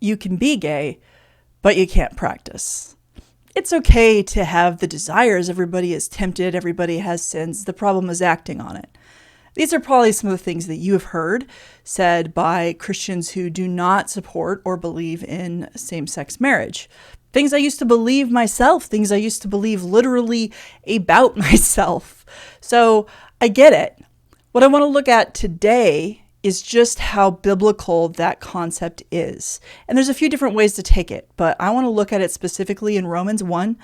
you can be gay, but you can't practice. It's okay to have the desires. Everybody is tempted. Everybody has sins. The problem is acting on it. These are probably some of the things that you have heard said by Christians who do not support or believe in same-sex marriage. Things I used to believe myself, things I used to believe literally about myself. So I get it. What I want to look at today is just how biblical that concept is. And there's a few different ways to take it, but I want to look at it specifically in Romans 1.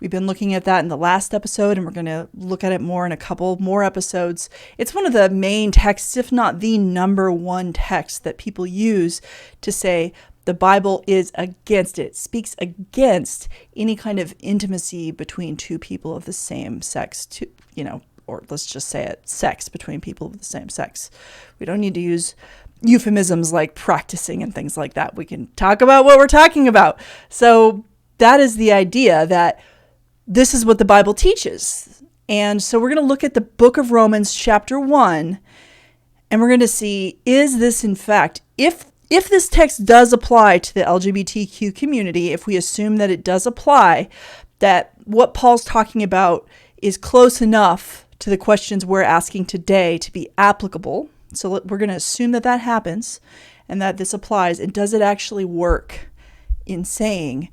We've been looking at that in the last episode, and we're going to look at it more in a couple more episodes. It's one of the main texts, if not the number one text that people use to say the Bible is against it. It speaks against any kind of intimacy between two people of the same sex, or let's just say it, sex between people of the same sex. We don't need to use euphemisms like practicing and things like that. We can talk about what we're talking about. So that is the idea, that this is what the Bible teaches. And so we're going to look at the book of Romans chapter 1, and we're going to see, is this in fact, if this text does apply to the LGBTQ community, if we assume that it does apply, that what Paul's talking about is close enough to the questions we're asking today to be applicable. So we're going to assume that that happens and that this applies. And does it actually work in saying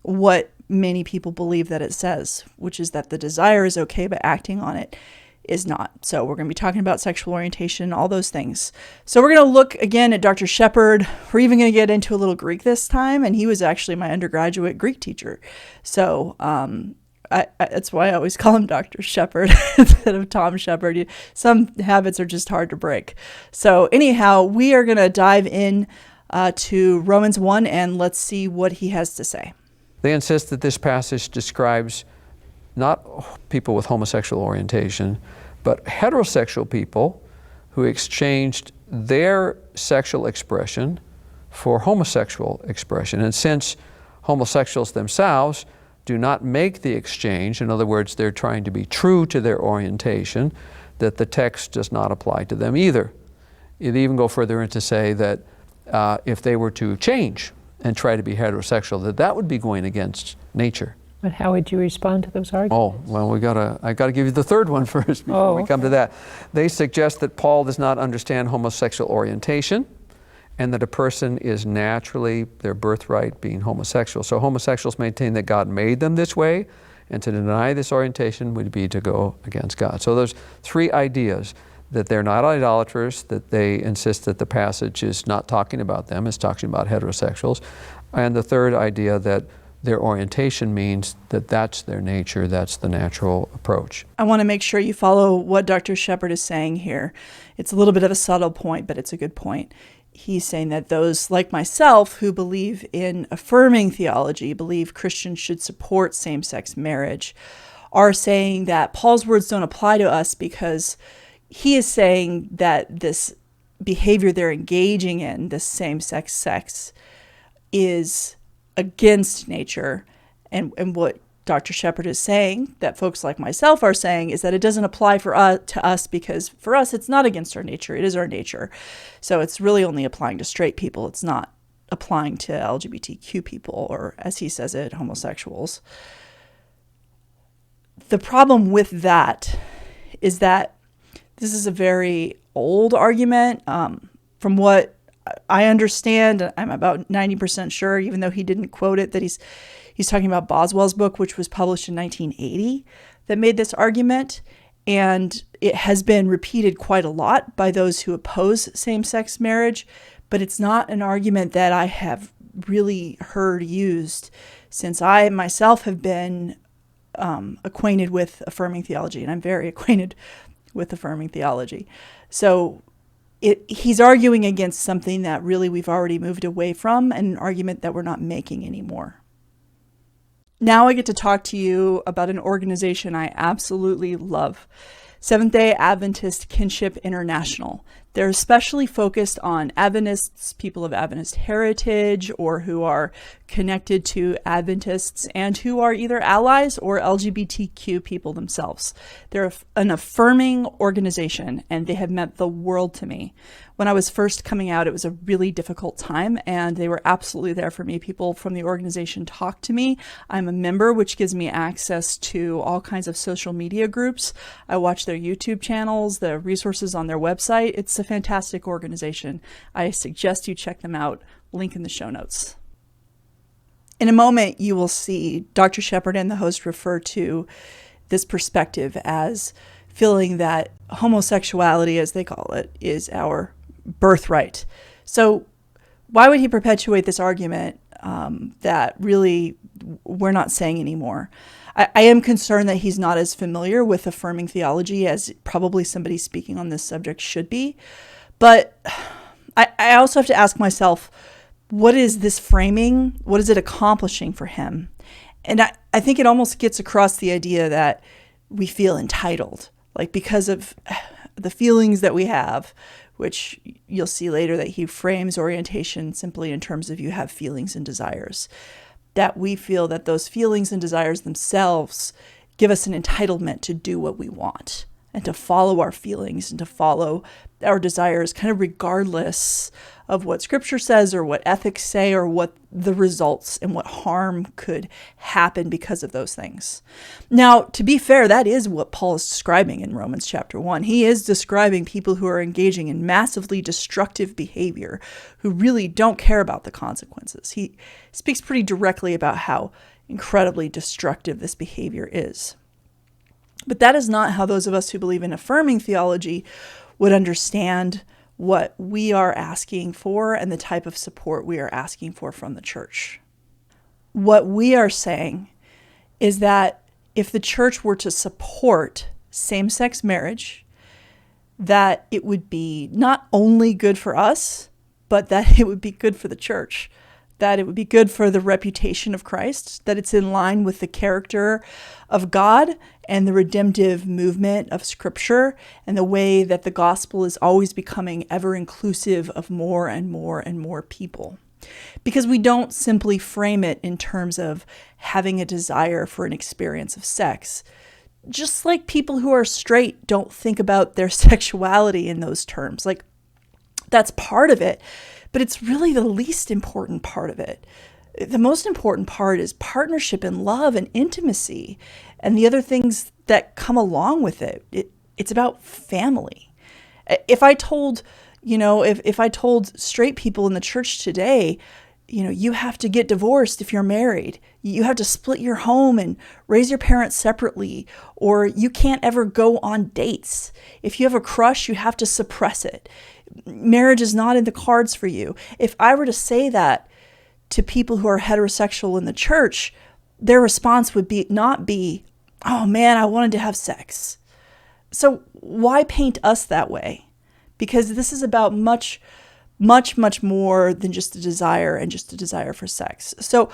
what many people believe that it says, which is that the desire is okay, but acting on it is not. So we're going to be talking about sexual orientation, all those things. So we're going to look again at Dr. Shepherd. We're even going to get into a little Greek this time. And he was actually my undergraduate Greek teacher. So, that's why I always call him Dr. Shepherd instead of Tom Shepherd. Some habits are just hard to break. So anyhow, we are going to dive in to Romans 1, and let's see what he has to say. They insist that this passage describes not people with homosexual orientation, but heterosexual people who exchanged their sexual expression for homosexual expression. And since homosexuals themselves do not make the exchange, in other words, they're trying to be true to their orientation, that the text does not apply to them either. It even go further into say that if they were to change and try to be heterosexual, that would be going against nature. But how would you respond to those arguments? Oh, well, I gotta give you the third one first before we come to that. They suggest that Paul does not understand homosexual orientation, and that a person is naturally, their birthright, being homosexual. So homosexuals maintain that God made them this way, and to deny this orientation would be to go against God. So there's three ideas: that they're not idolaters, that they insist that the passage is not talking about them, it's talking about heterosexuals, and the third idea that their orientation means that that's their nature, that's the natural approach. I want to make sure you follow what Dr. Shepherd is saying here. It's a little bit of a subtle point, but it's a good point. He's saying that those like myself who believe in affirming theology, believe Christians should support same-sex marriage, are saying that Paul's words don't apply to us because he is saying that this behavior they're engaging in, this same-sex sex, is against nature. And what Dr. Shepherd is saying, that folks like myself are saying, is that it doesn't apply to us because for us it's not against our nature, it is our nature. So it's really only applying to straight people. It's not applying to LGBTQ people, or as he says it, homosexuals. The problem with that is that this is a very old argument. From what I understand, I'm about 90% sure, even though he didn't quote it, that he's talking about Boswell's book, which was published in 1980, that made this argument. And it has been repeated quite a lot by those who oppose same-sex marriage, but it's not an argument that I have really heard used since I myself have been acquainted with affirming theology, and I'm very acquainted with affirming theology. So he's arguing against something that really we've already moved away from, and an argument that we're not making anymore. Now I get to talk to you about an organization I absolutely love, Seventh-day Adventist Kinship International. They're especially focused on Adventists, people of Adventist heritage, or who are connected to Adventists and who are either allies or LGBTQ people themselves. They're an affirming organization, and they have meant the world to me. When I was first coming out, it was a really difficult time, and they were absolutely there for me. People from the organization talk to me. I'm a member, which gives me access to all kinds of social media groups. I watch their YouTube channels, the resources on their website. It's a fantastic organization. I suggest you check them out. Link in the show notes. In a moment, you will see Dr. Shepherd and the host refer to this perspective as feeling that homosexuality, as they call it, is our birthright. So why would he perpetuate this argument that really we're not saying anymore? I am concerned that he's not as familiar with affirming theology as probably somebody speaking on this subject should be. But I also have to ask myself, what is this framing? What is it accomplishing for him? And I think it almost gets across the idea that we feel entitled, like because of the feelings that we have, which you'll see later that he frames orientation simply in terms of you have feelings and desires, that we feel that those feelings and desires themselves give us an entitlement to do what we want and to follow our feelings and to follow our desires kind of regardless of what Scripture says or what ethics say or what the results and what harm could happen because of those things. Now, to be fair, that is what Paul is describing in Romans chapter 1. He is describing people who are engaging in massively destructive behavior, who really don't care about the consequences. He speaks pretty directly about how incredibly destructive this behavior is. But that is not how those of us who believe in affirming theology would understand what we are asking for and the type of support we are asking for from the church. What we are saying is that if the church were to support same-sex marriage, that it would be not only good for us, but that it would be good for the church, that it would be good for the reputation of Christ, that it's in line with the character of God and the redemptive movement of Scripture and the way that the gospel is always becoming ever inclusive of more and more and more people. Because we don't simply frame it in terms of having a desire for an experience of sex. Just like people who are straight don't think about their sexuality in those terms. Like, that's part of it, but it's really the least important part of it. The most important part is partnership and love and intimacy and the other things that come along with it. It's about family. If I told, if I told straight people in the church today, you have to get divorced if you're married. You have to split your home and raise your parents separately, or you can't ever go on dates. If you have a crush, you have to suppress it. Marriage is not in the cards for you. If I were to say that to people who are heterosexual in the church, their response would not be, oh man, I wanted to have sex. So why paint us that way? Because this is about much, much, much more than just a desire and just a desire for sex. So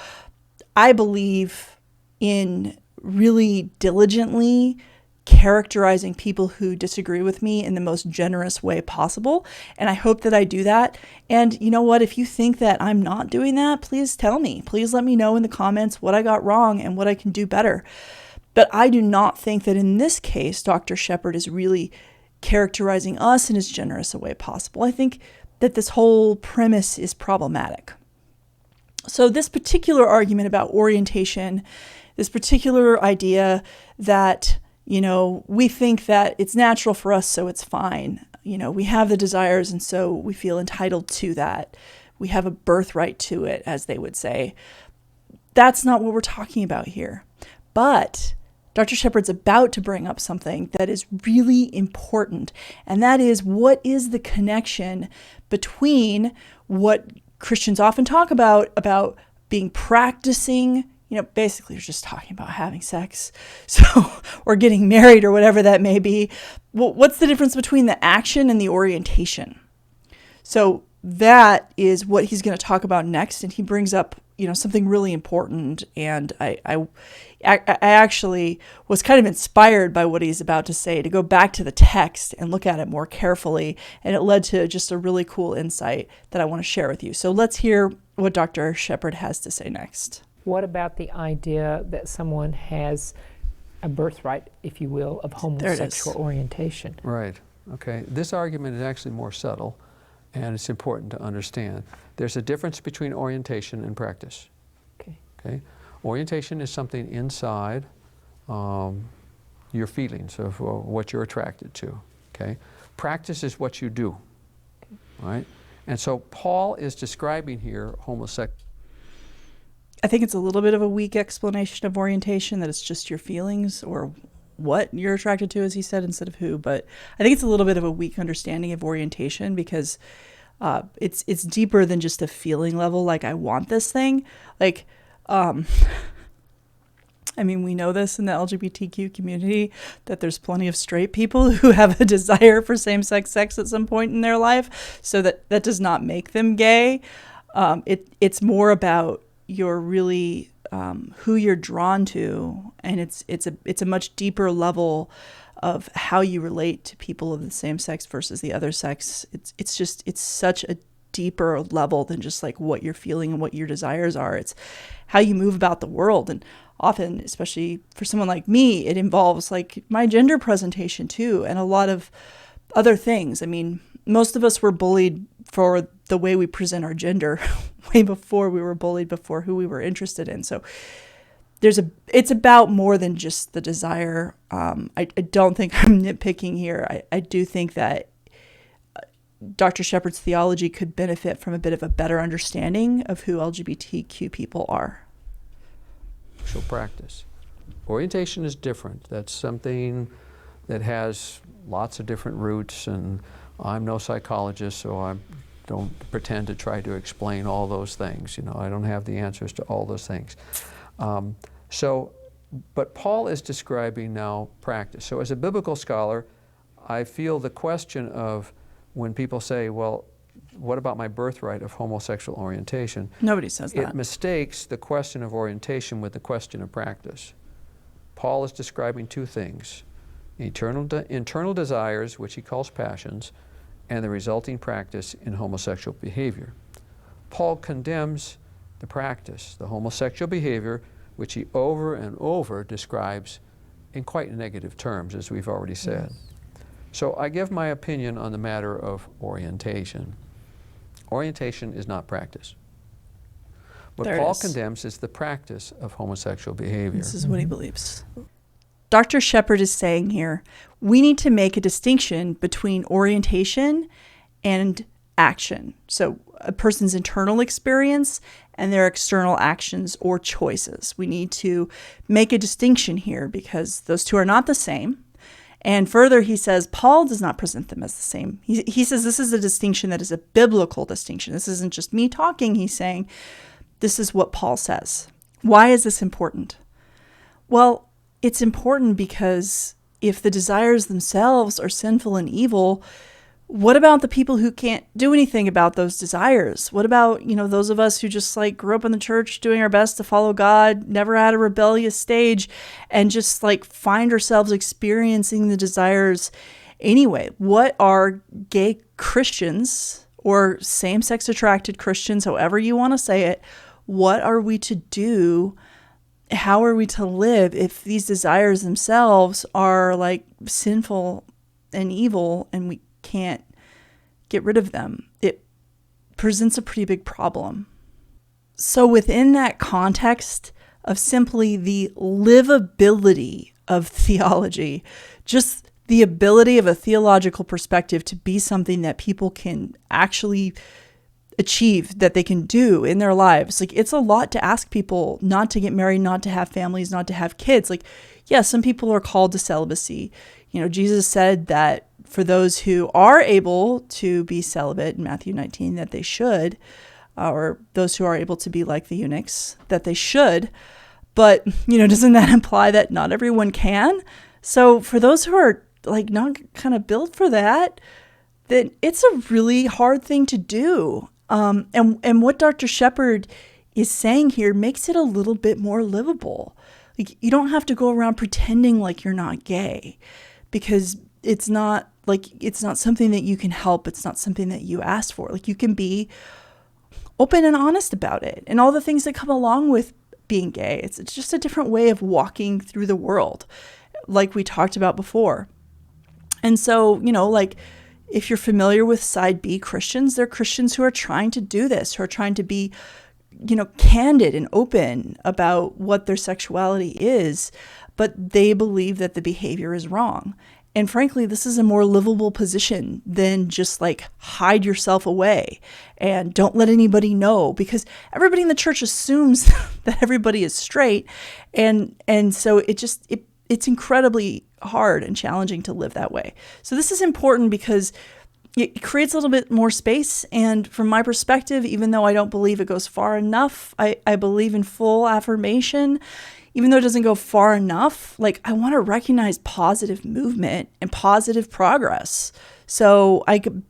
I believe in really diligently characterizing people who disagree with me in the most generous way possible. And I hope that I do that. And you know what? If you think that I'm not doing that, please tell me. Please let me know in the comments what I got wrong and what I can do better. But I do not think that in this case, Dr. Shepherd is really characterizing us in as generous a way possible. I think that this whole premise is problematic. So this particular argument about orientation, this particular idea that we think that it's natural for us, so it's fine. We have the desires, and so we feel entitled to that. We have a birthright to it, as they would say. That's not what we're talking about here. But Dr. Shepherd's about to bring up something that is really important, and that is, what is the connection between what Christians often talk about being practicing, basically you're just talking about having sex, or getting married or whatever that may be. Well, what's the difference between the action and the orientation? So that is what he's going to talk about next, and he brings up something really important, and I actually was kind of inspired by what he's about to say to go back to the text and look at it more carefully, and it led to just a really cool insight that I want to share with you. So let's hear what Dr. Shepherd has to say next. What about the idea that someone has a birthright, if you will, of homosexual orientation? Right. Okay. This argument is actually more subtle, and it's important to understand. There's a difference between orientation and practice. Okay. Orientation is something inside your feelings of what you're attracted to. Okay. Practice is what you do. Right. And so Paul is describing here homosexuality. I think it's a little bit of a weak explanation of orientation, that it's just your feelings or what you're attracted to, as he said, instead of who. But I think it's a little bit of a weak understanding of orientation, because it's deeper than just a feeling level, like I want this thing. Like, I mean, we know this in the LGBTQ community, that there's plenty of straight people who have a desire for same-sex sex at some point in their life, so that does not make them gay. It's more about you're really who you're drawn to, and it's a much deeper level of how you relate to people of the same sex versus the other sex. It's such a deeper level than just like what you're feeling and what your desires are. It's how you move about the world, and often, especially for someone like me, it involves like my gender presentation too, and a lot of other things. I mean, most of us were bullied for the way we present our gender way before we were bullied before who we were interested in. So it's about more than just the desire. I don't think I'm nitpicking here. I do think that Dr. Shepherd's theology could benefit from a bit of a better understanding of who LGBTQ people are. Sexual practice. Orientation is different. That's something that has lots of different roots, and I'm no psychologist, so I don't pretend to try to explain all those things. I don't have the answers to all those things. But Paul is describing now practice. So as a biblical scholar, I feel the question of when people say, well, what about my birthright of homosexual orientation? Nobody says that. It mistakes the question of orientation with the question of practice. Paul is describing two things: internal desires, which he calls passions, and the resulting practice in homosexual behavior. Paul condemns the practice, the homosexual behavior, which he over and over describes in quite negative terms, as we've already said. Yes. So I give my opinion on the matter of orientation. Orientation is not practice. What Paul condemns is the practice of homosexual behavior. This is what he believes. Dr. Shepherd is saying here, we need to make a distinction between orientation and action. So a person's internal experience and their external actions or choices. We need to make a distinction here because those two are not the same. And further, he says, Paul does not present them as the same. He says this is a distinction that is a biblical distinction. This isn't just me talking. He's saying this is what Paul says. Why is this important? Well, it's important because if the desires themselves are sinful and evil, what about the people who can't do anything about those desires? What about, those of us who just grew up in the church doing our best to follow God, never had a rebellious stage, and just find ourselves experiencing the desires anyway? What are gay Christians or same-sex attracted Christians, however you want to say it, what are we to do? How are we to live if these desires themselves are sinful and evil and we can't get rid of them? It presents a pretty big problem. So within that context of simply the livability of theology, just the ability of a theological perspective to be something that people can actually achieve, that they can do in their lives. It's a lot to ask people not to get married, not to have families, not to have kids. Some people are called to celibacy. Jesus said that for those who are able to be celibate in Matthew 19, that they should, or those who are able to be like the eunuchs, that they should. But, doesn't that imply that not everyone can? So for those who are not kind of built for that, then it's a really hard thing to do. And what Dr. Shepherd is saying here makes it a little bit more livable. Like, you don't have to go around pretending like you're not gay, because it's not something that you can help. It's not something that you asked for. Like, you can be open and honest about it and all the things that come along with being gay. It's just a different way of walking through the world, like we talked about before. And so, like, if you're familiar with side B Christians, they're Christians who are trying to do this, who are trying to be, candid and open about what their sexuality is, but they believe that the behavior is wrong. And frankly, this is a more livable position than just like hide yourself away and don't let anybody know, because everybody in the church assumes that everybody is straight. And so it's incredibly hard and challenging to live that way. So this is important because it creates a little bit more space. And from my perspective, even though I don't believe it goes far enough, I believe in full affirmation. Even though it doesn't go far enough, like, I want to recognize positive movement and positive progress. So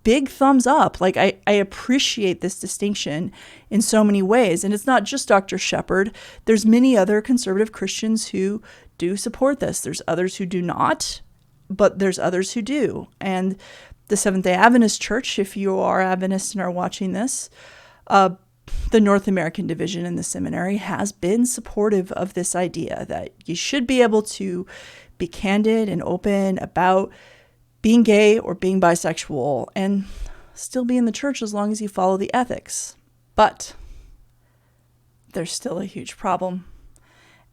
big thumbs up. Like, I appreciate this distinction in so many ways. And it's not just Dr. Shepherd. There's many other conservative Christians who do support this. There's others who do not, but there's others who do. And the Seventh-day Adventist Church, if you are Adventist and are watching this, the North American division in the seminary has been supportive of this idea that you should be able to be candid and open about being gay or being bisexual and still be in the church as long as you follow the ethics. But there's still a huge problem.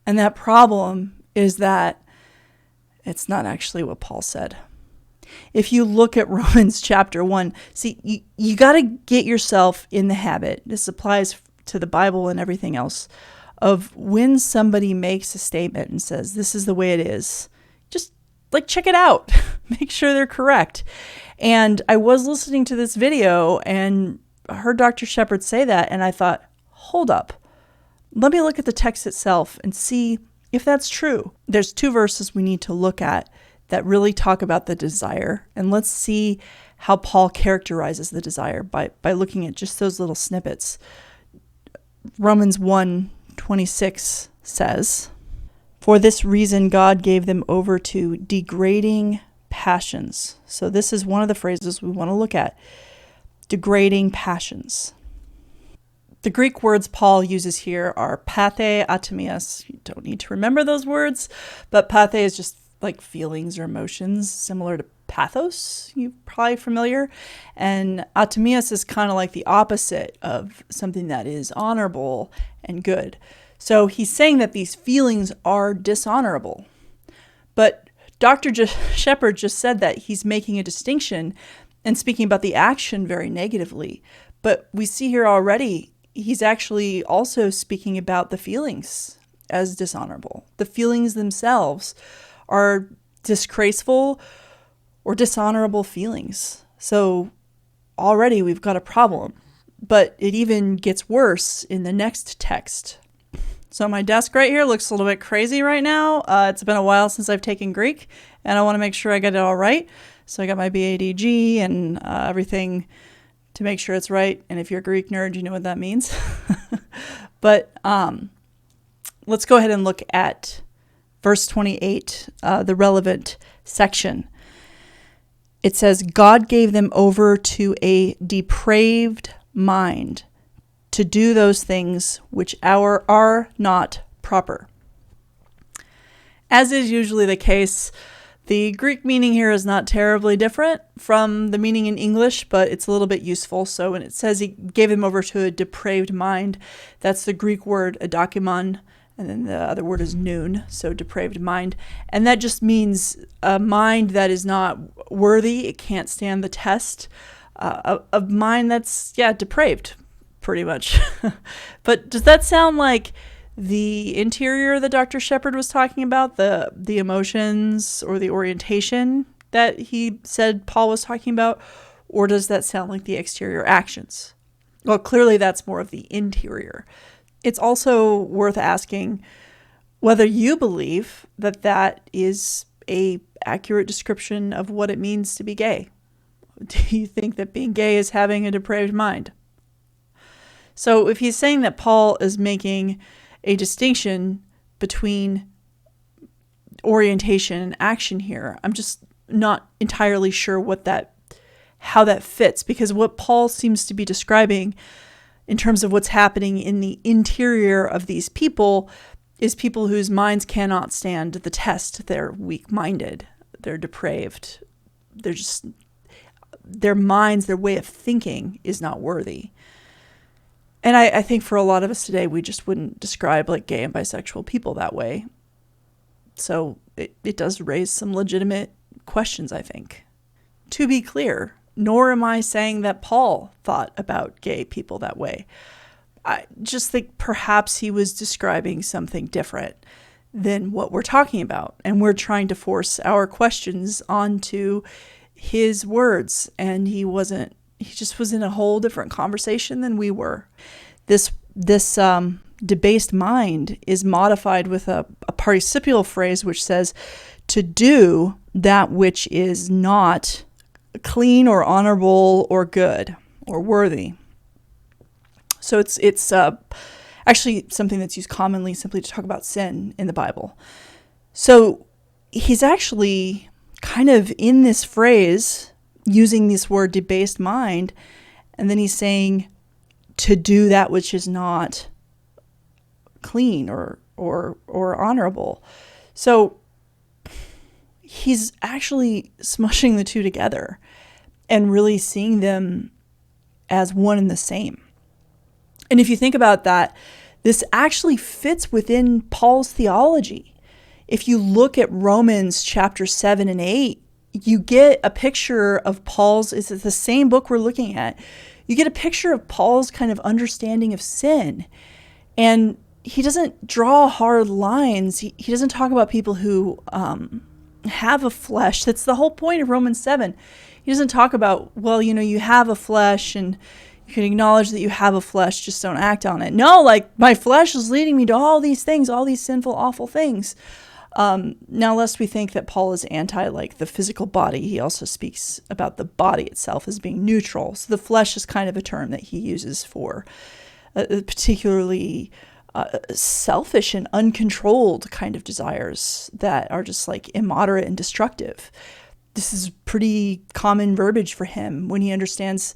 And that problem is that it's not actually what Paul said. If you look at Romans chapter 1, see, you got to get yourself in the habit. This applies to the Bible and everything else, of when somebody makes a statement and says, this is the way it is, just like check it out, make sure they're correct. And I was listening to this video and heard Dr. Shepherd say that, and I thought, hold up, let me look at the text itself and see if that's true. There's 2 verses we need to look at that really talk about the desire. And let's see how Paul characterizes the desire by looking at just those little snippets. Romans 1:26 says, "For this reason God gave them over to degrading passions." So this is one of the phrases we want to look at. Degrading passions. The Greek words Paul uses here are pathe, atemias. You don't need to remember those words, but pathe is just like feelings or emotions, similar to pathos, you're probably familiar. And atemias is kind of like the opposite of something that is honorable and good. So he's saying that these feelings are dishonorable. But Dr. Shepherd just said that he's making a distinction and speaking about the action very negatively. But we see here already, he's actually also speaking about the feelings as dishonorable. The feelings themselves are disgraceful or dishonorable feelings. So already we've got a problem, but it even gets worse in the next text. So my desk right here looks a little bit crazy right now. It's been a while since I've taken Greek, and I want to make sure I get it all right. So I got my BADG and everything to make sure it's right. And if you're a Greek nerd, you know what that means. But let's go ahead and look at verse 28, the relevant section. It says, God gave them over to a depraved mind to do those things which are not proper. As is usually the case, the Greek meaning here is not terribly different from the meaning in English, but it's a little bit useful. So when it says he gave them over to a depraved mind, that's the Greek word adokimon, and then the other word is noon, so depraved mind. And that just means a mind that is not worthy. It can't stand the test. A mind that's, depraved, pretty much. But does that sound like the interior that Dr. Shepherd was talking about, the emotions or the orientation that he said Paul was talking about? Or does that sound like the exterior actions? Well, clearly that's more of the interior. It's also worth asking whether you believe that that is a accurate description of what it means to be gay. Do you think that being gay is having a depraved mind? So if he's saying that Paul is making a distinction between orientation and action here, I'm just not entirely sure how that fits, because what Paul seems to be describing in terms of what's happening in the interior of these people is people whose minds cannot stand the test. They're weak-minded. They're depraved. Their minds, their way of thinking is not worthy. And I think for a lot of us today, we just wouldn't describe like gay and bisexual people that way. So it does raise some legitimate questions, I think. To be clear, nor am I saying that Paul thought about gay people that way. I just think perhaps he was describing something different than what we're talking about. And we're trying to force our questions onto his words. And he just was in a whole different conversation than we were. This debased mind is modified with a participial phrase which says to do that which is not clean or honorable or good or worthy. So it's actually something that's used commonly simply to talk about sin in the Bible. So he's actually kind of in this phrase using this word debased mind, and then he's saying to do that which is not clean or honorable. So he's actually smushing the two together and really seeing them as one and the same. And if you think about that, this actually fits within Paul's theology. If you look at Romans chapter 7 and 8, you get a picture of Paul's, it's the same book we're looking at. You get a picture of Paul's kind of understanding of sin. And he doesn't draw hard lines. He doesn't talk about people who have a flesh. That's the whole point of Romans 7. He doesn't talk about, well, you have a flesh and you can acknowledge that you have a flesh, just don't act on it. No, like my flesh is leading me to all these things, all these sinful, awful things. Now, lest we think that Paul is anti like the physical body, he also speaks about the body itself as being neutral. So the flesh is kind of a term that he uses for particularly selfish and uncontrolled kind of desires that are just like immoderate and destructive. This is pretty common verbiage for him when he understands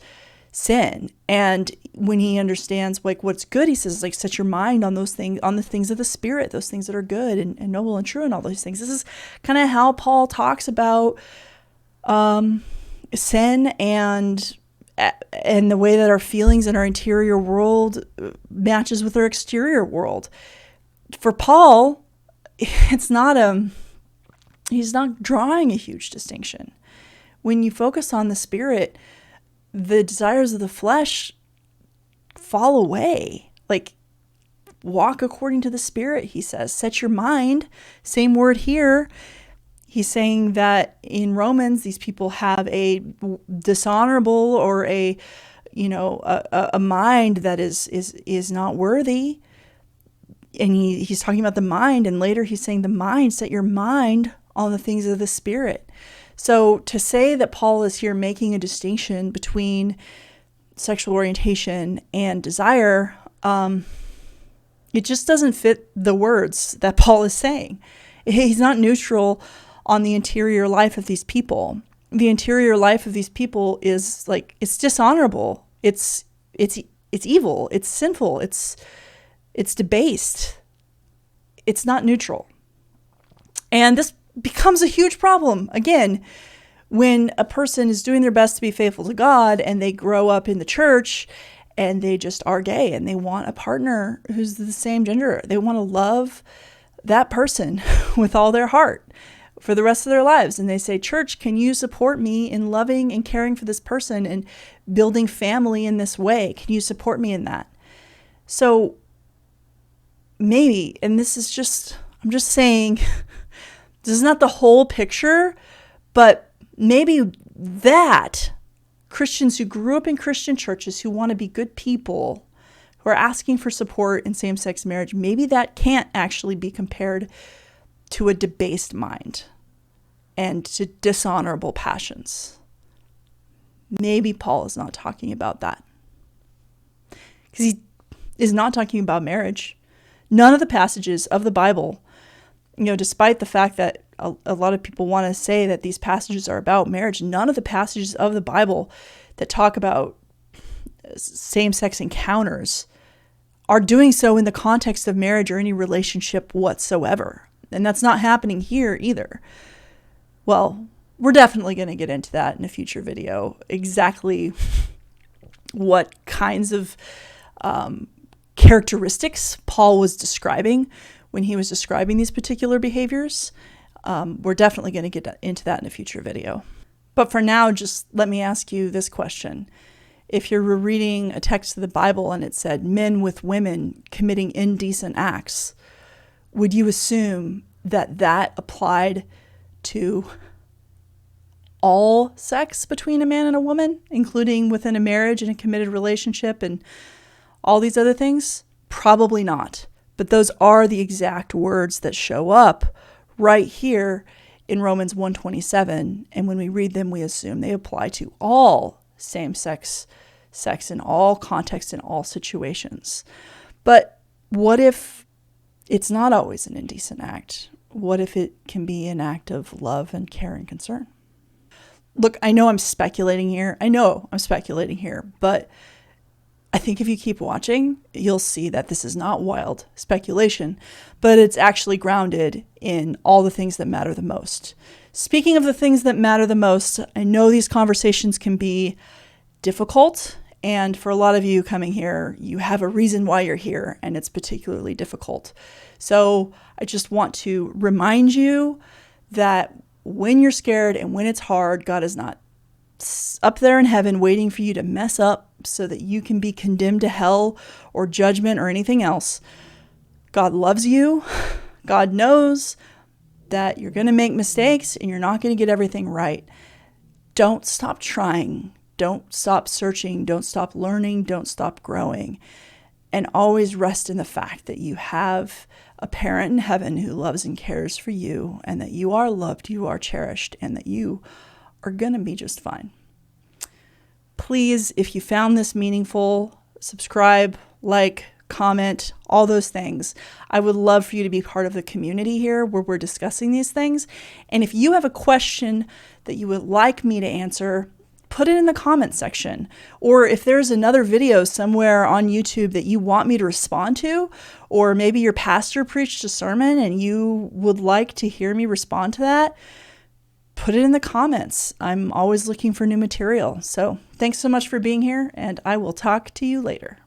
sin. And when he understands like what's good, he says like set your mind on those things, on the things of the spirit, those things that are good and noble and true and all those things. This is kind of how Paul talks about sin and the way that our feelings in our interior world matches with our exterior world. For Paul, he's not drawing a huge distinction. When you focus on the spirit, the desires of the flesh fall away. Like, walk according to the spirit, he says. Set your mind, same word here. He's saying that in Romans, these people have a dishonorable or a mind that is not worthy. And he's talking about the mind, and later he's saying the mind, set your mind on the things of the spirit. So to say that Paul is here making a distinction between sexual orientation and desire, it just doesn't fit the words that Paul is saying. He's not neutral on the interior life of these people. The interior life of these people is like, it's dishonorable. It's evil. It's sinful. It's debased. It's not neutral. And this becomes a huge problem, again, when a person is doing their best to be faithful to God and they grow up in the church and they just are gay and they want a partner who's the same gender. They want to love that person with all their heart for the rest of their lives. And they say, church, can you support me in loving and caring for this person and building family in this way? Can you support me in that? So maybe, and this is just, I'm just saying, this is not the whole picture, but maybe that Christians who grew up in Christian churches who want to be good people, who are asking for support in same-sex marriage, maybe that can't actually be compared to a debased mind and to dishonorable passions. Maybe Paul is not talking about that. Because is not talking about marriage. None of the passages of the Bible, despite the fact that a lot of people want to say that these passages are about marriage, none of the passages of the Bible that talk about same-sex encounters are doing so in the context of marriage or any relationship whatsoever. And that's not happening here either. Well, we're definitely going to get into that in a future video, exactly what kinds of characteristics Paul was describing when he was describing these particular behaviors. We're definitely going to get into that in a future video. But for now, just let me ask you this question. If you're reading a text of the Bible and it said men with women committing indecent acts, would you assume that that applied to all sex between a man and a woman, including within a marriage and a committed relationship and all these other things? Probably not. But those are the exact words that show up right here in Romans 1:27. And when we read them, we assume they apply to all same-sex sex in all contexts, in all situations. But what if it's not always an indecent act? What if it can be an act of love and care and concern? Look, I know I'm speculating here, but I think if you keep watching, you'll see that this is not wild speculation, but it's actually grounded in all the things that matter the most. Speaking of the things that matter the most, I know these conversations can be difficult, and for a lot of you coming here, you have a reason why you're here, and it's particularly difficult. So I just want to remind you that when you're scared and when it's hard, God is not up there in heaven waiting for you to mess up so that you can be condemned to hell or judgment or anything else. God loves you. God knows that you're going to make mistakes and you're not going to get everything right. Don't stop trying. Don't stop searching. Don't stop learning. Don't stop growing. And always rest in the fact that you have a parent in heaven who loves and cares for you, and that you are loved, you are cherished, and that you are going to be just fine. Please, if you found this meaningful, subscribe, like, comment, all those things. I would love for you to be part of the community here where we're discussing these things. And if you have a question that you would like me to answer, put it in the comment section. Or if there's another video somewhere on YouTube that you want me to respond to, or maybe your pastor preached a sermon and you would like to hear me respond to that, put it in the comments. I'm always looking for new material. So thanks so much for being here, and I will talk to you later.